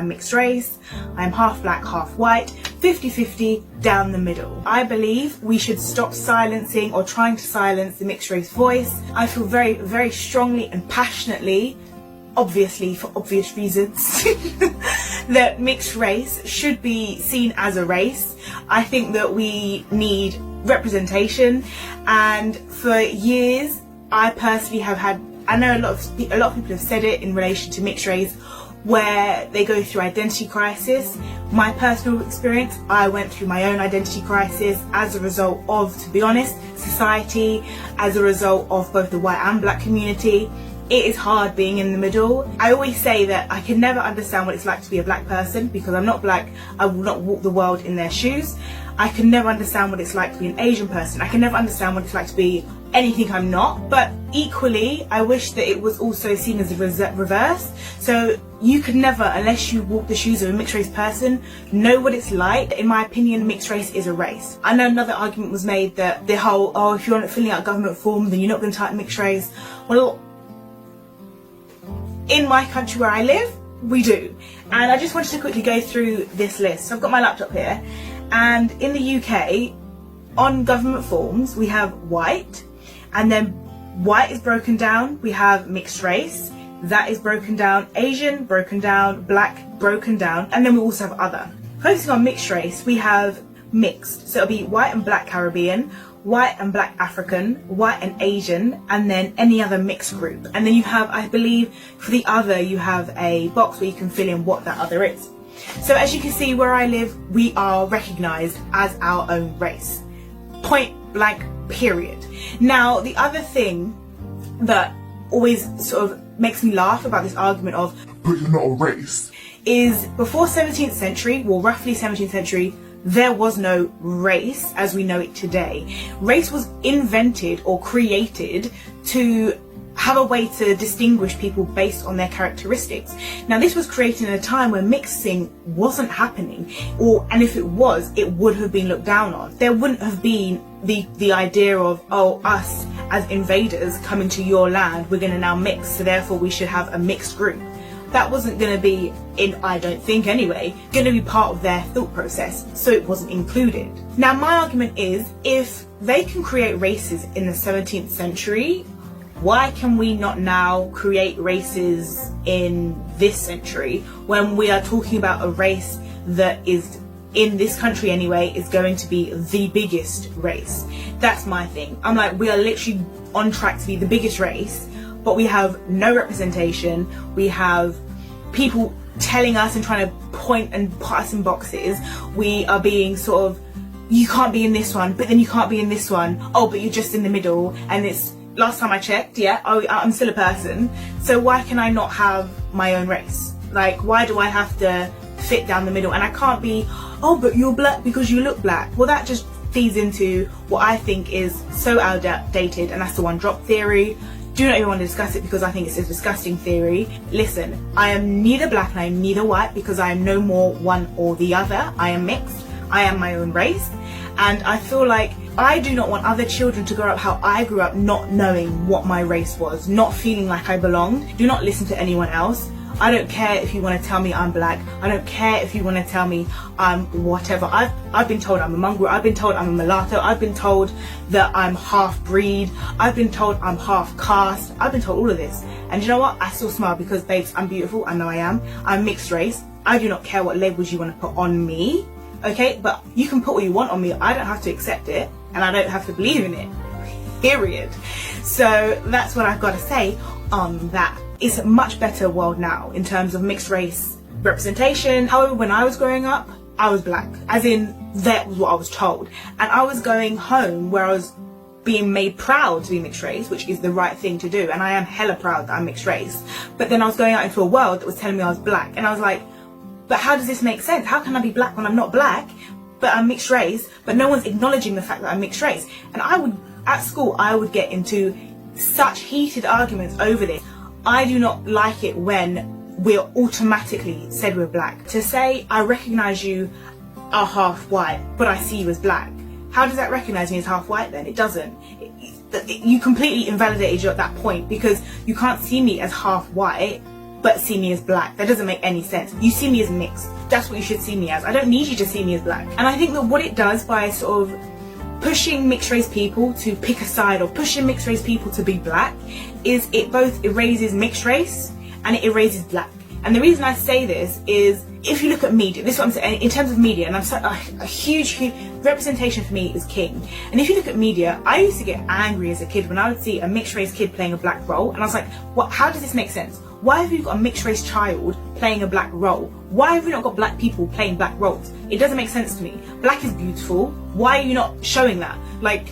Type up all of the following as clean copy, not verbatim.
I'm mixed race, I'm half black, half white, 50-50 down the middle. I believe we should stop silencing or trying to silence the mixed race voice. I feel very, very strongly and passionately, obviously for obvious reasons, that mixed race should be seen as a race. I think that we need representation, and for years I personally have had, I know a lot of people have said it in relation to mixed race, where they go through identity crisis. My personal experience, I went through my own identity crisis as a result of, to be honest, society, as a result of both the white and black community. It is hard being in the middle. I always say that I can never understand what it's like to be a black person because I'm not black. I will not walk the world in their shoes. I can never understand what it's like to be an Asian person. I can never understand what it's like to be anything I'm not. But equally, I wish that it was also seen as a reverse. So you could never, unless you walk the shoes of a mixed race person, know what it's like. In my opinion, mixed race is a race. I know another argument was made that the whole, oh, if you're not filling out a government form, then you're not going to type mixed race. Well, in my country where I live, we do. And I just wanted to quickly go through this list. So I've got my laptop here, and in the UK, on government forms, we have white, and then white is broken down, we have mixed race, that is broken down, Asian broken down, black broken down, and then we also have other. Focusing on mixed race, we have mixed, so it'll be white and black Caribbean, white and black African, white and Asian, and then any other mixed group. And then you have, I believe, for the other, you have a box where you can fill in what that other is. So as you can see, where I live, we are recognised as our own race. Point blank, period. Now, the other thing that always sort of makes me laugh about this argument of, but you're not a race, is before 17th century, well, roughly 17th century, there was no race as we know it today. Race was invented or created to have a way to distinguish people based on their characteristics. Now, this was created in a time where mixing wasn't happening, and if it was, it would have been looked down on. There wouldn't have been the idea of, oh, us as invaders coming to your land, we're going to now mix, so therefore we should have a mixed group. That wasn't going to be, I don't think anyway, going to be part of their thought process, so it wasn't included. Now, my argument is, if they can create races in the 17th century, why can we not now create races in this century when we are talking about a race that is, in this country anyway, is going to be the biggest race? That's my thing. I'm like, we are literally on track to be the biggest race, but we have no representation. We have people telling us and trying to point and put us in boxes. We are being sort of, you can't be in this one, but then you can't be in this one. Oh, but you're just in the middle. And it's, last time I checked, yeah, I'm still a person. So why can I not have my own race? Like, why do I have to fit down the middle? And I can't be, oh, but you're black because you look black. Well, that just feeds into what I think is so outdated, and that's the one drop theory. Do not even want to discuss it because I think it's a disgusting theory. Listen, I am neither black and I am neither white because I am no more one or the other. I am mixed. I am my own race. And I feel like I do not want other children to grow up how I grew up, not knowing what my race was, not feeling like I belonged. Do not listen to anyone else. I don't care if you want to tell me I'm black. I don't care if you want to tell me I'm whatever. I've been told I'm a mongrel. I've been told I'm a mulatto. I've been told that I'm half breed. I've been told I'm half caste. I've been told all of this. And you know what? I still smile because, babes, I'm beautiful. I know I am. I'm mixed race. I do not care what labels you want to put on me. Okay? But you can put what you want on me. I don't have to accept it. And I don't have to believe in it. Period. So that's what I've got to say on that. It's a much better world now in terms of mixed race representation. However, when I was growing up, I was black, as in that was what I was told. And I was going home where I was being made proud to be mixed race, which is the right thing to do. And I am hella proud that I'm mixed race. But then I was going out into a world that was telling me I was black. And I was like, but how does this make sense? How can I be black when I'm not black, but I'm mixed race, but no one's acknowledging the fact that I'm mixed race? And at school, I would get into such heated arguments over this. I do not like it when we're automatically said we're black. To say, I recognise you are half white, but I see you as black. How does that recognise me as half white then? It doesn't. You completely invalidated you at that point because you can't see me as half white but see me as black. That doesn't make any sense. You see me as mixed. That's what you should see me as. I don't need you to see me as black. And I think that what it does by sort of pushing mixed race people to pick a side or pushing mixed race people to be black is it both erases mixed race and it erases black. And the reason I say this is, if you look at media, this is what I'm saying, in terms of media, and I'm so, a huge representation for me is king. And if you look at media, I used to get angry as a kid when I would see a mixed race kid playing a black role, and I was like, what? How does this make sense? Why have you got a mixed race child playing a black role? Why have you not got black people playing black roles? It doesn't make sense to me. Black is beautiful. Why are you not showing that? Like,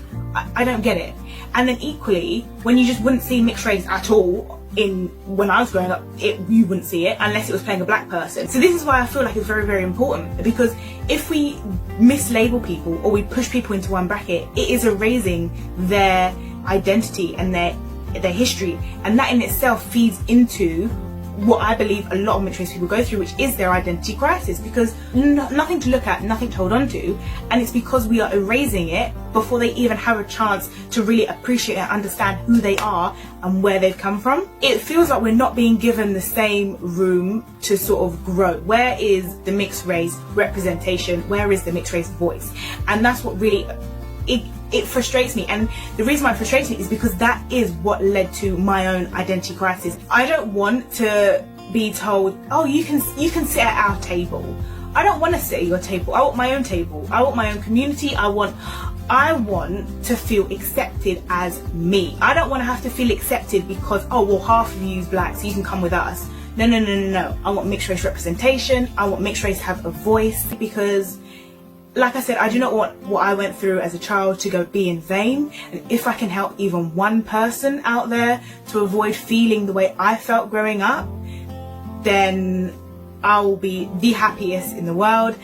I don't get it. And then equally, when you just wouldn't see mixed race at all, when I was growing up, you wouldn't see it unless it was playing a black person. So this is why I feel like it's very, very important, because if we mislabel people or we push people into one bracket, it is erasing their identity and their history, and that in itself feeds into what I believe a lot of mixed race people go through, which is their identity crisis, because nothing to look at, nothing to hold on to, and it's because we are erasing it before they even have a chance to really appreciate and understand who they are and where they've come from. It feels like we're not being given the same room to sort of grow. Where is the mixed race representation? Where is the mixed race voice? And that's what really it frustrates me, and the reason why it frustrates me is because that is what led to my own identity crisis. I don't want to be told, oh, you can sit at our table. I don't want to sit at your table. I want my own table. I want my own community. I want to feel accepted as me. I don't want to have to feel accepted because, oh, well, half of you is black, so you can come with us. No. I want mixed race representation. I want mixed race to have a voice, because like I said, I do not want what I went through as a child to be in vain. And if I can help even one person out there to avoid feeling the way I felt growing up, then I will be the happiest in the world.